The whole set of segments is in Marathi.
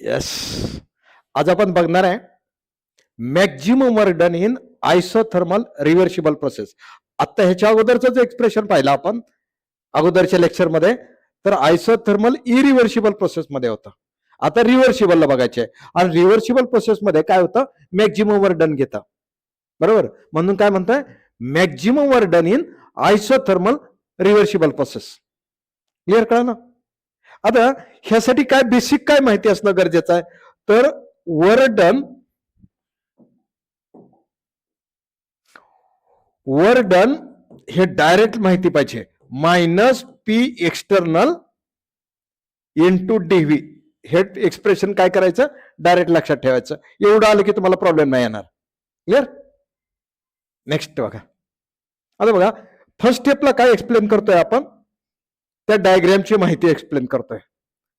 येस. आज आपण बघणार आहे maximum work done in isothermal reversible process. आता ह्याच्या अगोदरच एक्सप्रेशन पाहिलं आपण अगोदरच्या लेक्चरमध्ये, तर आयसोथर्मल इरिव्हर्सिबल प्रोसेस मध्ये होतं. आता रिव्हर्सिबलला बघायचे आणि रिव्हर्सिबल प्रोसेस मध्ये काय होतं, मॅक्झिमम वर्क डन घेतं. बरोबर, म्हणून काय म्हणताय, maximum work done in isothermal reversible process. Clear कळलं ना? आता ह्यासाठी काय बेसिक काय माहिती असणं गरजेचं आहे, तर वर्क डन हे डायरेक्ट माहिती पाहिजे. Minus P external into DV, हे एक्सप्रेशन काय करायचं, डायरेक्ट लक्षात ठेवायचं. एवढं आलं की तुम्हाला प्रॉब्लेम नाही येणार. क्लिअर? नेक्स्ट बघा. आता बघा, फर्स्ट स्टेपला काय एक्सप्लेन करतोय आपण, त्या डायग्रामची माहिती एक्सप्लेन करतोय.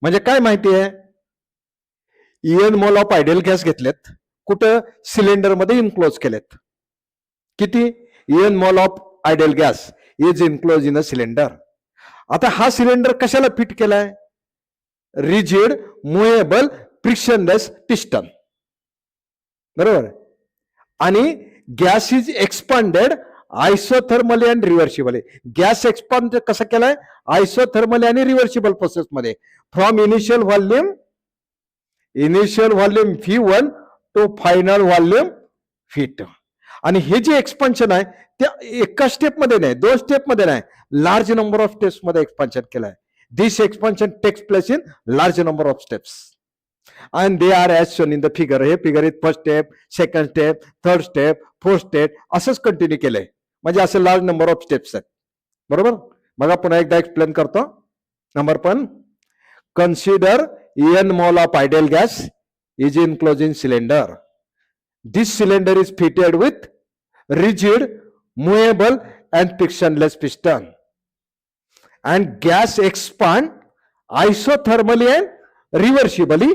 म्हणजे काय माहिती आहे, EN mole of ideal gas घेतलेत, कुठं, सिलेंडर मध्ये इन्क्लोज केलेत. किती, EN mole of ideal gas is enclose in a cylinder. आता हा सिलेंडर कशाला फिट केलाय, रिजिड मुव्हेबल फ्रिक्शनलेस पिस्टन. बरोबर. आणि gas is expanded isothermally and reversibly. Gas expand कसं केलाय, आयसोथर्मली आणि रिव्हर्सिबल प्रोसेस मध्ये, from initial volume V1 to final volume V2. आणि हे जे एक्सपान्शन आहे ते एका स्टेप मध्ये नाही, 2 स्टेप मध्ये नाही, लार्ज नंबर ऑफ स्टेप्स मध्ये एक्सपान्शन केलंय. This expansion takes place in large number of steps and they are as shown in the figure. हे figure is first step, second step, third step, fourth step, असंच कंटिन्यू केलंय. म्हणजे असं लार्ज नंबर ऑफ स्टेप्स आहेत. बरोबर. बघा पुन्हा एकदा एक्सप्लेन करतो. Number 1, consider EN mole of ideal gas is enclose in cylinder. This cylinder is fitted with rigid movable and frictionless piston and gas expand isothermally and reversibly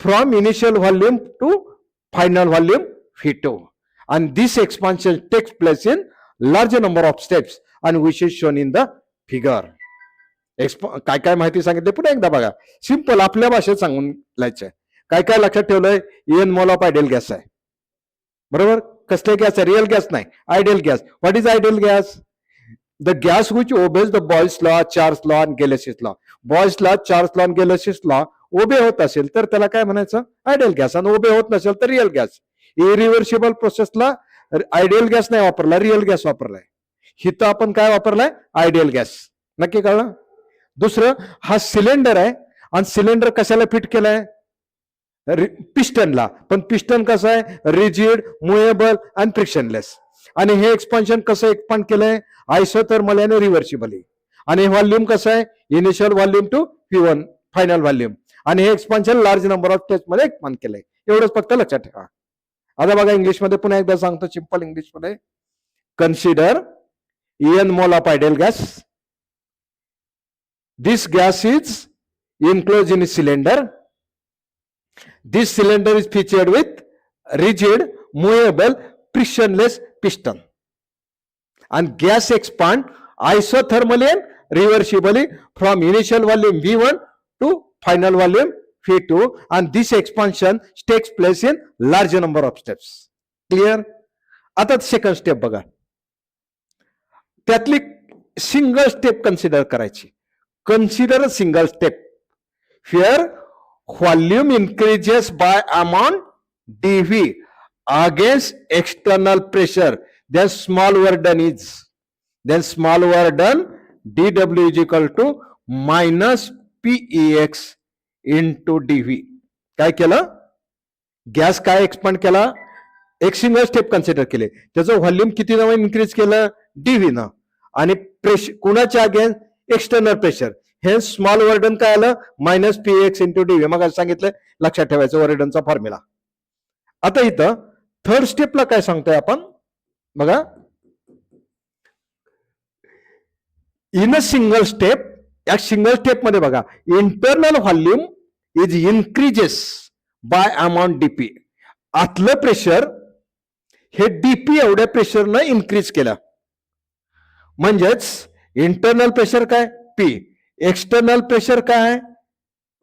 from initial volume to final volume V2, and this expansion takes place in larger number of steps and which is shown in the figure. काय काय माहिती सांगितली पुन्हा एकदा बघा. सिंपल आपल्या भाषेत सांगून लिहायचंय. काय काय लक्षात ठेवलंय, EN mole of ideal gas आहे. बरोबर. कसले गॅस आहे, रिअल गॅस नाही, ideal gas. What is ideal gas? The gas which obeys the Boyle's law, Charles law and Galileo's law. Boyle's law, Charles law and Galileo's law ओबे होत असेल तर त्याला काय म्हणायचं, आयडियल गॅस. आणि ओबे होत नसेल तर रिअल गॅस. इरिव्हर्सिबल प्रोसेसला आयडियल गॅस नाही वापरला, रिअल गॅस वापरलाय. हिथं आपण काय वापरलाय, आयडियल गॅस. नक्की कळलं? दुसरं, हा सिलेंडर आहे आणि सिलेंडर कशाला फिट केलाय, पिस्टनला. पण पिस्टन कसं आहे, रिजिड, मुव्हेबल आणि फ्रिक्शनलेस. आणि हे एक्सपान्शन कसं एक्सपांड केलंय, आयसोथर्मली आणि रिव्हर्सिबली. आणि व्हॉल्यूम कसं आहे, initial volume to V1 final volume. आणि हे expansion large number of steps मध्ये एक्सपांड केलंय. एवढंच फक्त लक्षात ठेवा. आता बघा इंग्लिश मध्ये पुन्हा एकदा सांगतो, सिंपल इंग्लिश मध्ये. Consider EN mole of ideal gas. This gas is enclose in cylinder. This cylinder is featured with rigid movable frictionless piston and gas expand isothermally and reversibly from initial volume V1 to final volume V2, and this expansion takes place in larger number of steps. Clear? आता सेकंड स्टेप बघा. त्यातली सिंगल स्टेप कन्सिडर करायची. Consider single step. Here volume increases by amount dV against external pressure, then small work done dW is equal to minus PEX into dV. काय केलं, गॅस काय एक्सपांड केला, एक सिंगल स्टेप कन्सिडर केले, त्याचं व्हॉल्यूम किती नवं इन्क्रीज केलं, DV न. आणि प्रेशर कुणाच्या अगेन्स्ट, एक्सटर्नल प्रेशर. हे स्मॉल वर्डन काय आलं, मायनस PEX इंटू DV. मग सांगितलं, लक्षात ठेवायचं वर्डनचा फॉर्म्युला. आता इथं थर्ड स्टेपला काय सांगतोय आपण बघा. इन अ सिंगल स्टेप, या सिंगल स्टेप मध्ये बघा, internal volume is increases by amount DP. आतलं प्रेशर हे DP एवढ्या प्रेशरनं इन्क्रीज केलं. म्हणजेच इंटरनल प्रेशर काय, P, एक्सटर्नल प्रेशर काय,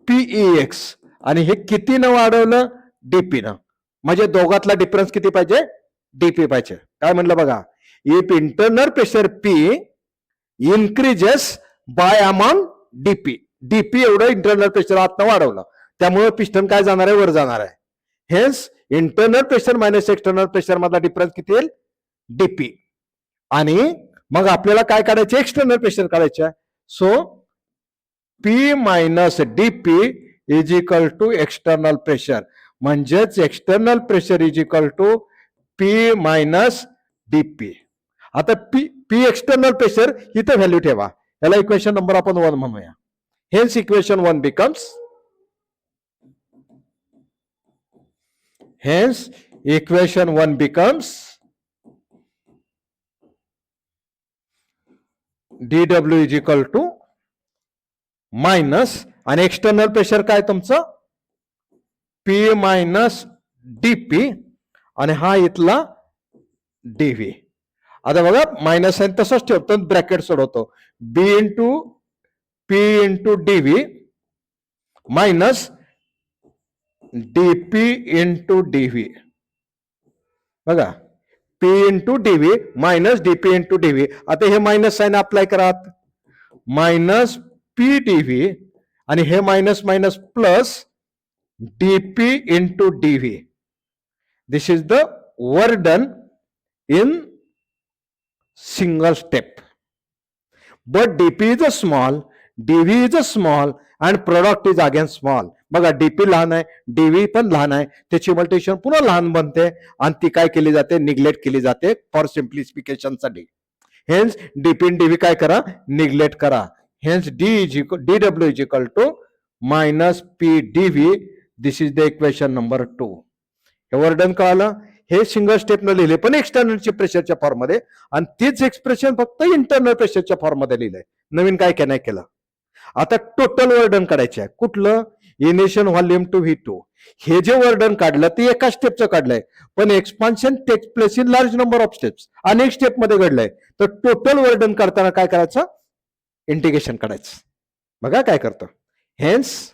PEX, आणि हे कितीनं वाढवलं? डीपीनं. म्हणजे दोघातला डिफरन्स किती पाहिजे? डीपी पाहिजे. काय म्हणलं बघा, if internal pressure P increases by amount DP, DP एवढं इंटरनल प्रेशर आतनं वाढवलं, त्यामुळे पिस्टन काय जाणार आहे? वर जाणार आहे. Hence internal pressure minus external pressure मधला डिफरन्स किती येईल? डीपी. आणि मग आपल्याला काय काढायचे? एक्सटर्नल प्रेशर काढायचे. So P minus DP is equal to external pressure. म्हणजेच external pressure is equal to P minus DP. आता पी एक्सटर्नल प्रेशर इथं व्हॅल्यू ठेवा. याला इक्वेशन नंबर आपण 1 म्हणूया. Hence equation 1 becomes, hence equation 1 becomes dw is equal to minus, आणि एक्सटर्नल प्रेशर काय तुमचं? पी मायनस डीपी, आणि हा इथला डीव्ही. आता बघा मायनस साइन तसंच ठेवतो, ब्रॅकेट सोडवतो. B into P into DV minus DP into DV. बघा, P into DV minus DP into DV. आता हे मायनस साइन अप्लाय करा, मायनस पी डीव्ही, आणि हे minus minus plus DP into DV. This is the work done in single step. But dp is a small, dv is a small, and product is again small. बघा, डीपी लहान आहे, डीव्ही पण लहान आहे, त्याची मल्टिप्लिकेशन पुन्हा लहान बनते, आणि ती काय केली जाते? निग्लेक्ट केली जाते फॉर सिम्प्लिफिकेशन साठी. हेन्स डीपी आणि डीव्ही काय करा? निग्लेक्ट करा. Hence dw is equal to minus P DV. This is the equation number 2. हे वर्डन कळालं? हे सिंगल स्टेप न लिहिले, पण एक्सटर्नल प्रेशरच्या फॉर्म मध्ये, आणि तीच एक्सप्रेशन फक्त इंटरनल प्रेशरच्या फॉर्म मध्ये लिहिलंय. नवीन काय नाही केलं. आता टोटल वर्डन काढायचे आहे. कुठलं? Initial volume to V2. हे जे वर्डन काढलं ते एका स्टेपचं काढलंय, पण expansion takes place in large number of steps, अनेक स्टेप मध्ये घडलंय. तर टोटल वर्डन काढताना काय करायचं? इंटिग्रेशन काढायचं. बघा काय करतं. Hence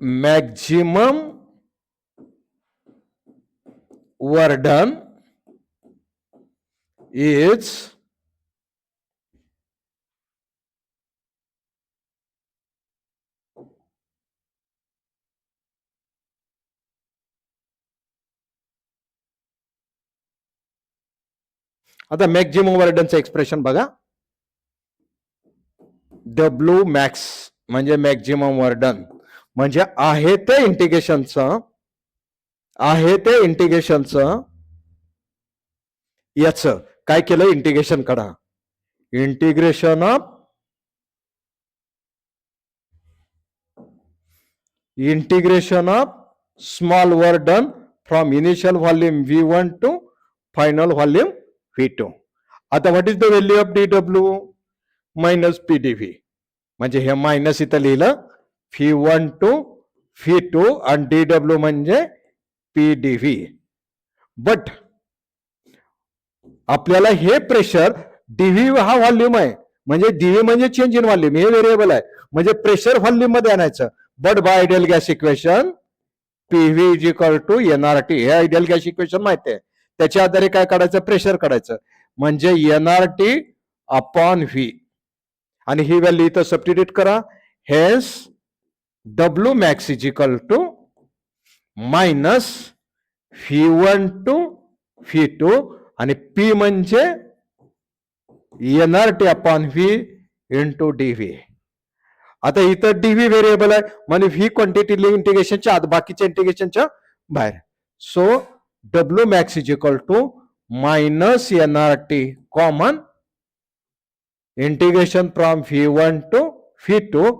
maximum work done is आता मॅक्झिमम वर्क डनचं एक्सप्रेशन बघा. W मॅक्स म्हणजे मॅक्झिमम वर्क डन, म्हणजे आहे ते इंटिग्रेशनचं, याचं काय केलं? इंटिग्रेशन करा. Integration of small work done from initial volume V1 to final volume V2. आता what is the value of dw? Minus P DV. म्हणजे हे मायनस इथं लिहिलं V1 टू V2, आणि dw म्हणजे पी डीव्ही. बट आपल्याला हे प्रेशर, डीव्ही हा व्हॉल्यूम आहे, म्हणजे डीव्ही म्हणजे चेंज इन व्हॉल्यूम, हे व्हेरिएबल आहे, म्हणजे प्रेशर व्हॉल्यूम मध्ये आणायचं. But by ideal gas equation PV is equal to NRT. हे आयडियल गॅस इक्वेशन माहिती आहे, त्याच्या आधारे काय काढायचं? प्रेशर काढायचं. म्हणजे एनआरटी अपॉन व्ही, आणि ही व्हॅल्यू इथं सबस्टिट्यूट करा. Hence W max is equal to minus V1 to V2, आणि P म्हणजे NRT upon V into DV. आता इथं डीव्ही व्हेरिएबल आहे, म्हणजे व्ही क्वांटिटी इंटिग्रेशनच्या आत, बाकीच्या इंटिग्रेशनच्या बाहेर. So W max is equal to minus NRT common integration from V1 to V2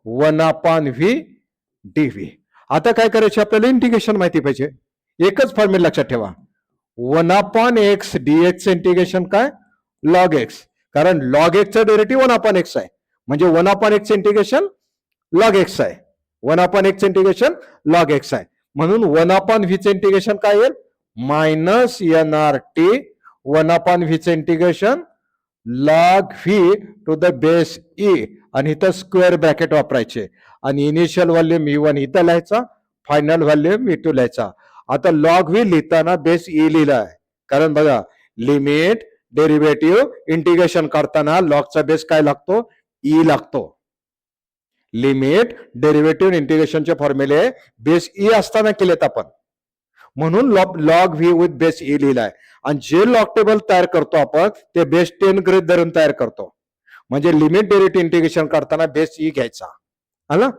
1 upon V dv. आता काय करायचे? आपल्याला इंटिग्रेशन माहिती पाहिजे. एकच फॉर्म्युला लक्षात ठेवा, 1 अपॉन एक्स dx इंटिग्रेशन काय? Log X. कारण लॉग एक्सचं डेरिव्हेटिव्ह 1 अपॉन एक्स आहे, म्हणजे 1 upon X integration log X आहे. 1 upon X integration log X आहे, म्हणून 1 अपॉन व्हीचं इंटिग्रेशन काय येईल? मायनस NRT 1 अपॉन व्हीचं integration log V to the base E, आणि इथं स्क्वेअर ब्रॅकेट वापरायचे, आणि इनिशियल व्हॉल्यूम V1 इथं लिहायचा, फायनल व्हॉल्यूम V2 लिहायचा. आता लॉग व्ही लिहिताना बेस ई लिहिलाय, कारण बघा लिमिट डेरिव्हेटिव्ह इंटिग्रेशन करताना लॉगचा बेस काय लागतो, ई लागतो. लिमिट डेरिव्हेटिव्ह इंटिग्रेशनचे फॉर्म्युले बेस ई असताना केलेत आपण, म्हणून log V with base E लिहिलाय. आणि जे लॉग टेबल तयार करतो आपण ते बेस 10 ग्रेड धरून तयार करतो, म्हणजे लिमिट डेरिव्हेटिव्ह इंटिग्रेशन करताना बेस ई घ्यायचा. आलं.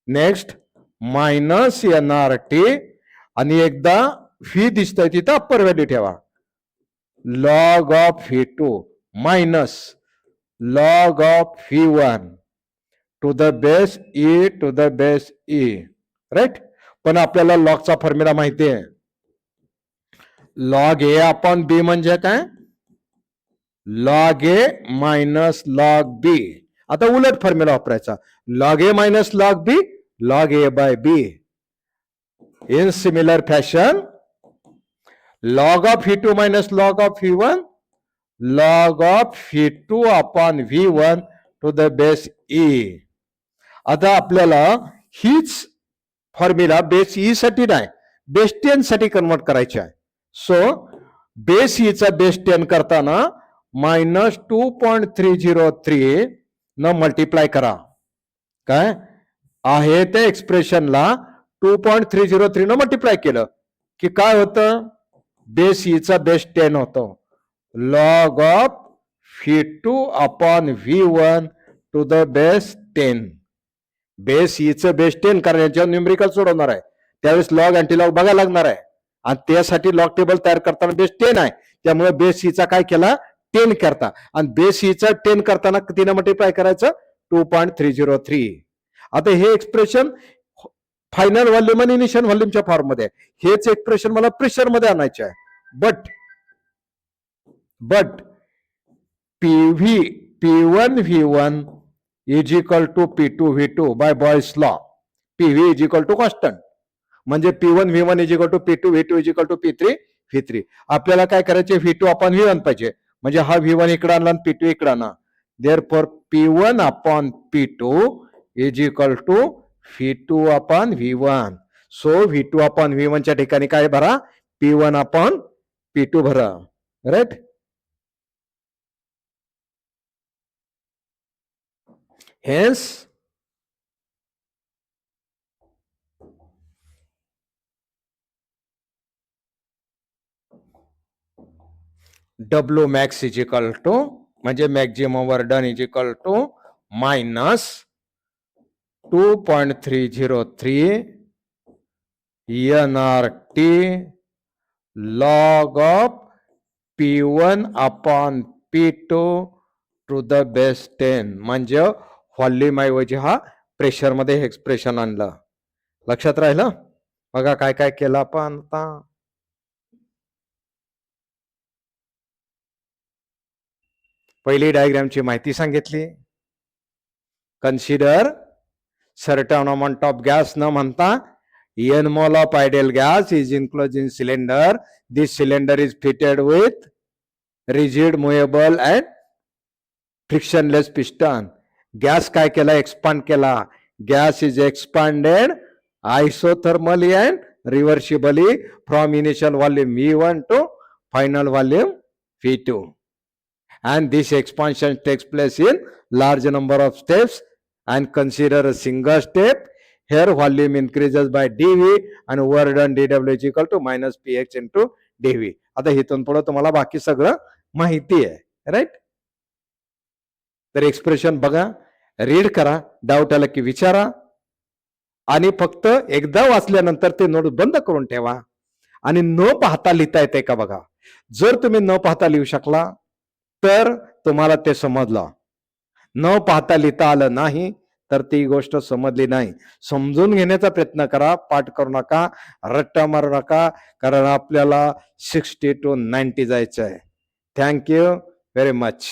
नेक्स्ट मायनस NRT, आणि एकदा व्ही दिसतंय तिथं अप्पर व्हॅल्यू ठेवा, log of V2 minus log of V1 to the base E to the base E, right. पण आपल्याला लॉगचा फॉर्म्युला माहिती आहे, लॉग ए अपॉन बी म्हणजे काय, log A minus log B. आता उलट फॉर्म्युला वापरायचा, log A minus log B, log A by B. In similar fashion log of V2 minus log of V1, log of V2 upon V1 to the base E. आता आपल्याला हीच फॉर्म्युला बेस ई साठी नाही, बेस 10 साठी कन्वर्ट करायची आहे. सो बेस ई चा बेस 10 करताना -2.303 न मल्टिप्लाय करा, काय आहे त्या एक्सप्रेशनला 2.303 न मल्टिप्लाय केलं की काय होतं, बेस ई चा बेस 10 होतो, log of V2 upon V1 to the base 10. Base E चं बेस 10 करण्याच्या न्यूमेरिकल सोडवणार आहे, त्यावेळेस लॉग अँटी लॉग बघायला लागणार आहे, आणि त्यासाठी लॉग टेबल तयार करताना बेस 10 आहे, त्यामुळे बेस ई चा काय केला 10 करता, आणि बेस ई चा 10 करताना कितीने मल्टिप्लाय करायचं 2.303. आता हे एक्सप्रेशन फायनल व्हॉल्यूम आणि इनिशियल व्हॉल्यूमच्या फॉर्म मध्ये, हेच एक्सप्रेशन मला प्रेशर मध्ये आणायचे आहे. But PV P1 V1 is equal to P2 V2 by Boyle's law. PV is equal to constant, म्हणजे P1 V1 is equal to P2 V2 is equal to P3 V3. आपल्याला काय करायचे, V2 अपॉन V1 पाहिजे, म्हणजे हा V1 इकडे आणला आणि P2 इकडे आणा. Therefore P1 upon P2 is equal to V2 upon V1. So V2 upon V1 च्या ठिकाणी काय भरा, P1 अपॉन P2 भरा, right. Hence, W max is equal to, म्हणजे maximum work done is equal to minus 2.303 NRT log of P1 upon P2 to the base 10. म्हणजे व्हॉल्यूम ऐवजी हा प्रेशर मध्ये एक्सप्रेशन आणलं. लक्षात राहिलं. बघा काय काय केलं आपण. आता पहिली डायग्रामची माहिती सांगितली. Consider certain amount of gas न म्हणता n mole of ideal gas is enclosed in cylinder. This cylinder is fitted with rigid, movable and frictionless piston. Gas काय केला, एक्सपांड केला. Gas is expanded isothermally and reversibly from initial volume V1 to final volume V2. And this expansion takes place in large number of steps. And consider a single step. Here volume increases by dV and work done dW is equal to minus px into dV. आता इथून पुढे तुम्हाला बाकी सगळं माहिती आहे, राईट. तर एक्सप्रेशन बघा, रीड करा, डाऊट आला की विचारा, आणि फक्त एकदा वाचल्यानंतर ते नोट बंद करून ठेवा आणि न पाहता लिहिता येते का बघा. जर तुम्ही न पाहता लिहू शकला तर तुम्हाला ते समजलं. न पाहता लिहिता आलं नाही तर ती गोष्ट समजली नाही. समजून घेण्याचा प्रयत्न करा, पाठ करू नका, रट्टा मारू नका, कारण आपल्याला 60 to 90 जायचं आहे. Thank you very much.